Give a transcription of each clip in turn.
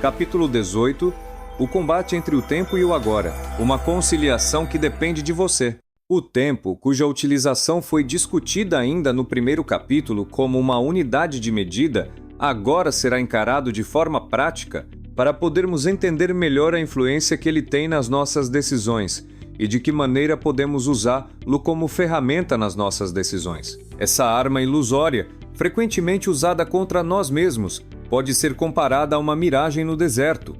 Capítulo 18. O combate entre o tempo e o agora. Uma conciliação que depende de você. O tempo, cuja utilização foi discutida ainda no primeiro capítulo como uma unidade de medida, agora será encarado de forma prática para podermos entender melhor a influência que ele tem nas nossas decisões e de que maneira podemos usá-lo como ferramenta nas nossas decisões. Essa arma ilusória, frequentemente usada contra nós mesmos, pode ser comparada a uma miragem no deserto.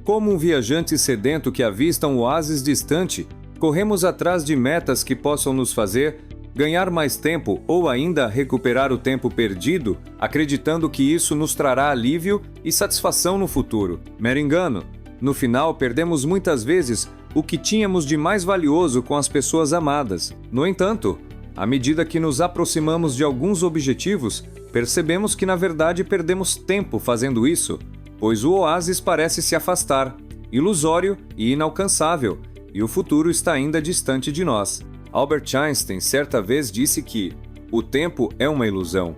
Como um viajante sedento que avista um oásis distante, corremos atrás de metas que possam nos fazer ganhar mais tempo ou ainda recuperar o tempo perdido, acreditando que isso nos trará alívio e satisfação no futuro. Mero engano. No final, perdemos muitas vezes o que tínhamos de mais valioso com as pessoas amadas. No entanto, à medida que nos aproximamos de alguns objetivos, percebemos que na verdade perdemos tempo fazendo isso, pois o oásis parece se afastar, ilusório e inalcançável, e o futuro está ainda distante de nós. Albert Einstein certa vez disse que o tempo é uma ilusão.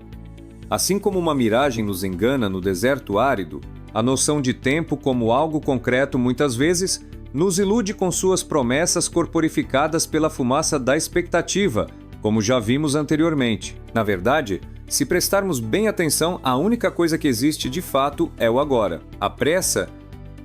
Assim como uma miragem nos engana no deserto árido, a noção de tempo como algo concreto muitas vezes nos ilude com suas promessas corporificadas pela fumaça da expectativa, como já vimos anteriormente. Na verdade, se prestarmos bem atenção, a única coisa que existe de fato é o agora. A pressa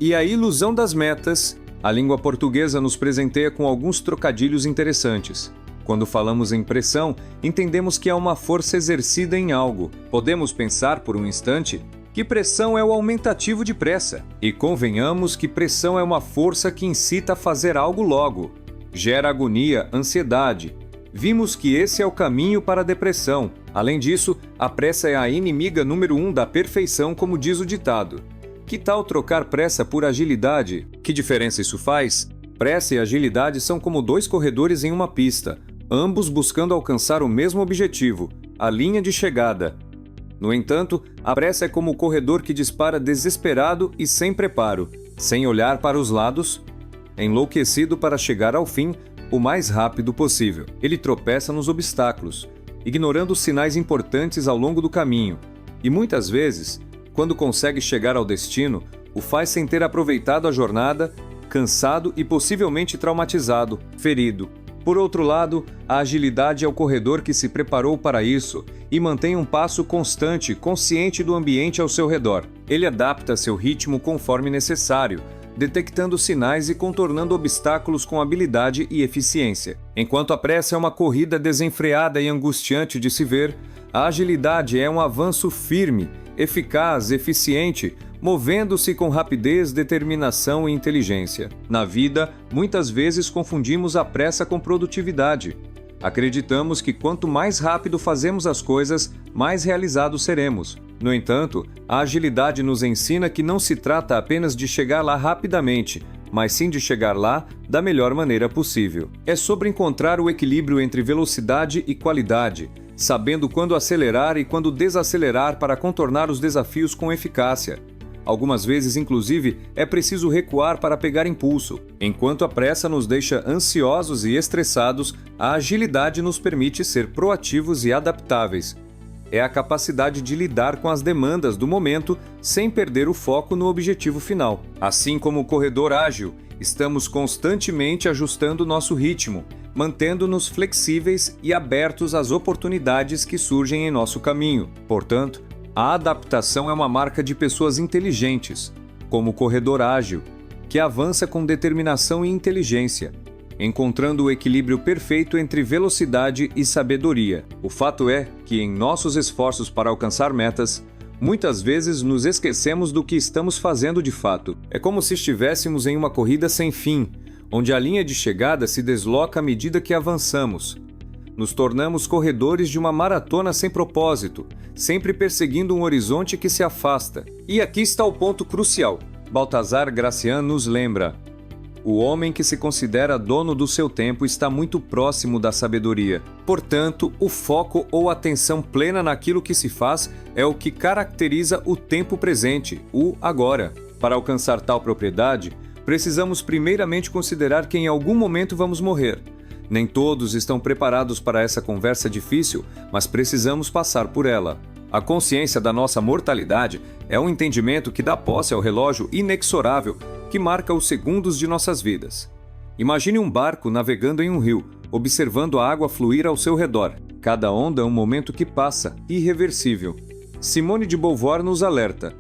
e a ilusão das metas. A língua portuguesa nos presenteia com alguns trocadilhos interessantes. Quando falamos em pressão, entendemos que é uma força exercida em algo. Podemos pensar por um instante que pressão é o aumentativo de pressa. E convenhamos que pressão é uma força que incita a fazer algo logo. Gera agonia, ansiedade. Vimos que esse é o caminho para a depressão. Além disso, a pressa é a inimiga número 1 da perfeição, como diz o ditado. Que tal trocar pressa por agilidade? Que diferença isso faz? Pressa e agilidade são como dois corredores em uma pista, ambos buscando alcançar o mesmo objetivo, a linha de chegada. No entanto, a pressa é como o corredor que dispara desesperado e sem preparo, sem olhar para os lados, enlouquecido para chegar ao fim o mais rápido possível. Ele tropeça nos obstáculos, ignorando os sinais importantes ao longo do caminho, e muitas vezes, quando consegue chegar ao destino, o faz sem ter aproveitado a jornada, cansado e possivelmente traumatizado, ferido. Por outro lado, a agilidade é o corredor que se preparou para isso e mantém um passo constante, consciente do ambiente ao seu redor. Ele adapta seu ritmo conforme necessário, detectando sinais e contornando obstáculos com habilidade e eficiência. Enquanto a pressa é uma corrida desenfreada e angustiante de se ver, a agilidade é um avanço firme, eficaz, eficiente, movendo-se com rapidez, determinação e inteligência. Na vida, muitas vezes confundimos a pressa com produtividade. Acreditamos que quanto mais rápido fazemos as coisas, mais realizados seremos. No entanto, a agilidade nos ensina que não se trata apenas de chegar lá rapidamente, mas sim de chegar lá da melhor maneira possível. É sobre encontrar o equilíbrio entre velocidade e qualidade, sabendo quando acelerar e quando desacelerar para contornar os desafios com eficácia. Algumas vezes, inclusive, é preciso recuar para pegar impulso. Enquanto a pressa nos deixa ansiosos e estressados, a agilidade nos permite ser proativos e adaptáveis. É a capacidade de lidar com as demandas do momento sem perder o foco no objetivo final. Assim como o corredor ágil, estamos constantemente ajustando nosso ritmo, mantendo-nos flexíveis e abertos às oportunidades que surgem em nosso caminho. Portanto, a adaptação é uma marca de pessoas inteligentes, como o corredor ágil, que avança com determinação e inteligência, encontrando o equilíbrio perfeito entre velocidade e sabedoria. O fato é que, em nossos esforços para alcançar metas, muitas vezes nos esquecemos do que estamos fazendo de fato. É como se estivéssemos em uma corrida sem fim, onde a linha de chegada se desloca à medida que avançamos. Nos tornamos corredores de uma maratona sem propósito, sempre perseguindo um horizonte que se afasta. E aqui está o ponto crucial. Balthazar Gracian nos lembra: o homem que se considera dono do seu tempo está muito próximo da sabedoria. Portanto, o foco ou atenção plena naquilo que se faz é o que caracteriza o tempo presente, o agora. Para alcançar tal propriedade, precisamos primeiramente considerar que em algum momento vamos morrer. Nem todos estão preparados para essa conversa difícil, mas precisamos passar por ela. A consciência da nossa mortalidade é um entendimento que dá posse ao relógio inexorável que marca os segundos de nossas vidas. Imagine um barco navegando em um rio, observando a água fluir ao seu redor. Cada onda é um momento que passa, irreversível. Simone de Beauvoir nos alerta: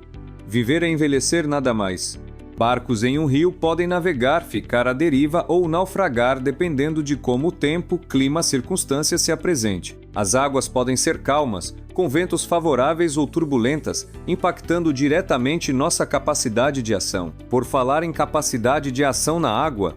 viver é envelhecer nada mais. Barcos em um rio podem navegar, ficar à deriva ou naufragar dependendo de como o tempo, clima, circunstância se apresente. As águas podem ser calmas, com ventos favoráveis ou turbulentas, impactando diretamente nossa capacidade de ação. Por falar em capacidade de ação na água,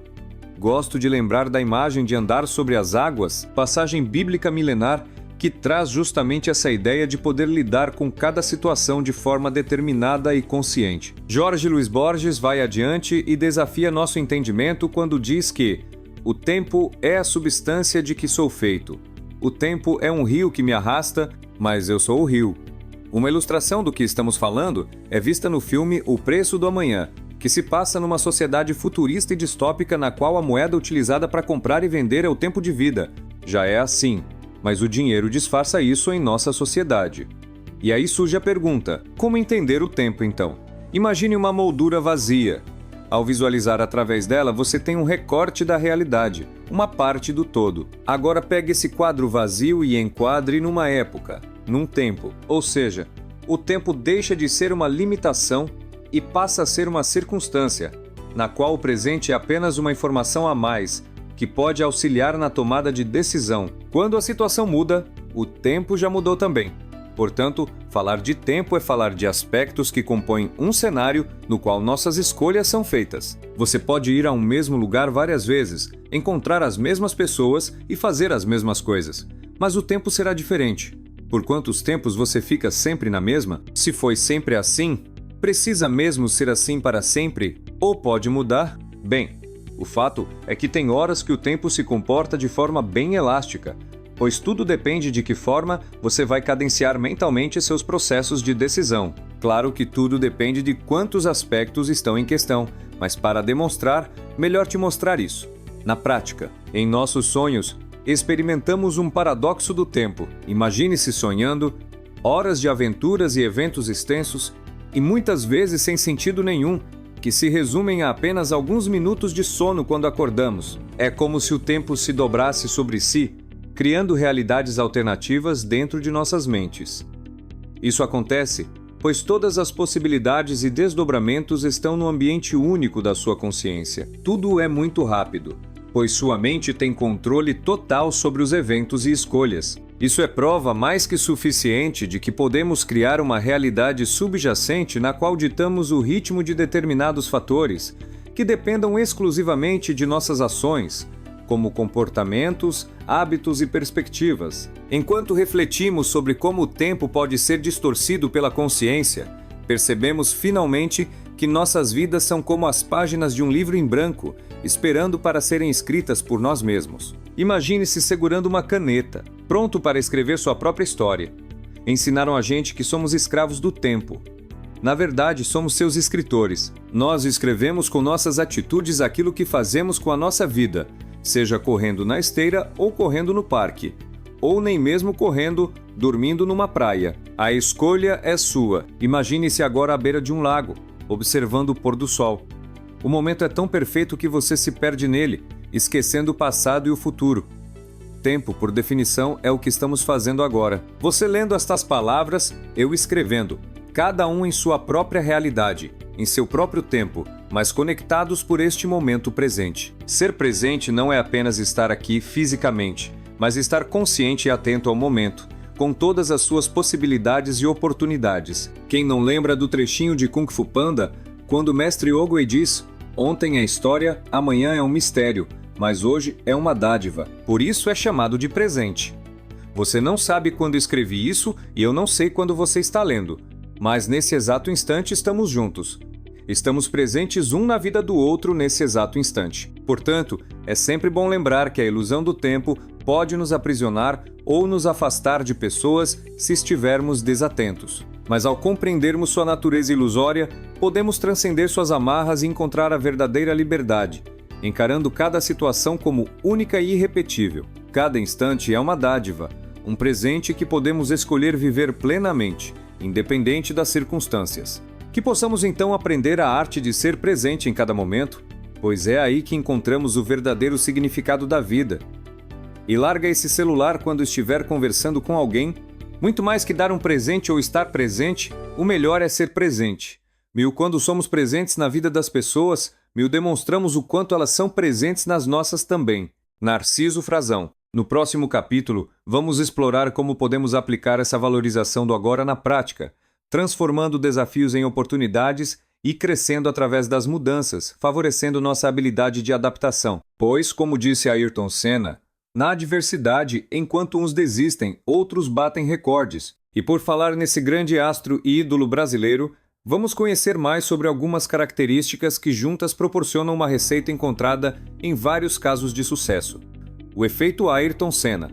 gosto de lembrar da imagem de andar sobre as águas, passagem bíblica milenar que traz justamente essa ideia de poder lidar com cada situação de forma determinada e consciente. Jorge Luiz Borges vai adiante e desafia nosso entendimento quando diz que o tempo é a substância de que sou feito. O tempo é um rio que me arrasta, mas eu sou o rio. Uma ilustração do que estamos falando é vista no filme O Preço do Amanhã, que se passa numa sociedade futurista e distópica na qual a moeda utilizada para comprar e vender é o tempo de vida. Já é assim, mas o dinheiro disfarça isso em nossa sociedade. E aí surge a pergunta: como entender o tempo então? Imagine uma moldura vazia. Ao visualizar através dela, você tem um recorte da realidade, uma parte do todo. Agora pegue esse quadro vazio e enquadre numa época, num tempo. Ou seja, o tempo deixa de ser uma limitação e passa a ser uma circunstância, na qual o presente é apenas uma informação a mais, que pode auxiliar na tomada de decisão. Quando a situação muda, o tempo já mudou também. Portanto, falar de tempo é falar de aspectos que compõem um cenário no qual nossas escolhas são feitas. Você pode ir a um mesmo lugar várias vezes, encontrar as mesmas pessoas e fazer as mesmas coisas, mas o tempo será diferente. Por quantos tempos você fica sempre na mesma? Se foi sempre assim, precisa mesmo ser assim para sempre? Ou pode mudar? Bem, o fato é que tem horas que o tempo se comporta de forma bem elástica, pois tudo depende de que forma você vai cadenciar mentalmente seus processos de decisão. Claro que tudo depende de quantos aspectos estão em questão, mas para demonstrar, melhor te mostrar isso. Na prática, em nossos sonhos, experimentamos um paradoxo do tempo. Imagine-se sonhando, horas de aventuras e eventos extensos, e muitas vezes sem sentido nenhum, que se resumem a apenas alguns minutos de sono quando acordamos. É como se o tempo se dobrasse sobre si, criando realidades alternativas dentro de nossas mentes. Isso acontece pois todas as possibilidades e desdobramentos estão no ambiente único da sua consciência. Tudo é muito rápido, pois sua mente tem controle total sobre os eventos e escolhas. Isso é prova mais que suficiente de que podemos criar uma realidade subjacente na qual ditamos o ritmo de determinados fatores, que dependam exclusivamente de nossas ações, como comportamentos, hábitos e perspectivas. Enquanto refletimos sobre como o tempo pode ser distorcido pela consciência, percebemos finalmente que nossas vidas são como as páginas de um livro em branco, esperando para serem escritas por nós mesmos. Imagine-se segurando uma caneta, pronto para escrever sua própria história. Ensinaram a gente que somos escravos do tempo. Na verdade, somos seus escritores. Nós escrevemos com nossas atitudes aquilo que fazemos com a nossa vida, seja correndo na esteira ou correndo no parque, ou nem mesmo correndo, dormindo numa praia. A escolha é sua. Imagine-se agora à beira de um lago, observando o pôr do sol. O momento é tão perfeito que você se perde nele, esquecendo o passado e o futuro. Tempo, por definição, é o que estamos fazendo agora. Você lendo estas palavras, eu escrevendo, cada um em sua própria realidade, em seu próprio tempo, mas conectados por este momento presente. Ser presente não é apenas estar aqui fisicamente, mas estar consciente e atento ao momento, com todas as suas possibilidades e oportunidades. Quem não lembra do trechinho de Kung Fu Panda, quando o mestre Oogway diz: "Ontem é história, amanhã é um mistério, mas hoje é uma dádiva." Por isso é chamado de presente. Você não sabe quando escrevi isso e eu não sei quando você está lendo, mas nesse exato instante estamos juntos. Estamos presentes um na vida do outro nesse exato instante. Portanto, é sempre bom lembrar que a ilusão do tempo pode nos aprisionar ou nos afastar de pessoas se estivermos desatentos. Mas ao compreendermos sua natureza ilusória, podemos transcender suas amarras e encontrar a verdadeira liberdade, encarando cada situação como única e irrepetível. Cada instante é uma dádiva, um presente que podemos escolher viver plenamente, independente das circunstâncias. Que possamos então aprender a arte de ser presente em cada momento, pois é aí que encontramos o verdadeiro significado da vida. E larga esse celular quando estiver conversando com alguém. Muito mais que dar um presente ou estar presente, o melhor é ser presente. Quando somos presentes na vida das pessoas, demonstramos o quanto elas são presentes nas nossas também. Narciso Frazão. No próximo capítulo, vamos explorar como podemos aplicar essa valorização do agora na prática, transformando desafios em oportunidades e crescendo através das mudanças, favorecendo nossa habilidade de adaptação. Pois, como disse Ayrton Senna, na adversidade, enquanto uns desistem, outros batem recordes. E por falar nesse grande astro e ídolo brasileiro, vamos conhecer mais sobre algumas características que juntas proporcionam uma receita encontrada em vários casos de sucesso. O efeito Ayrton Senna.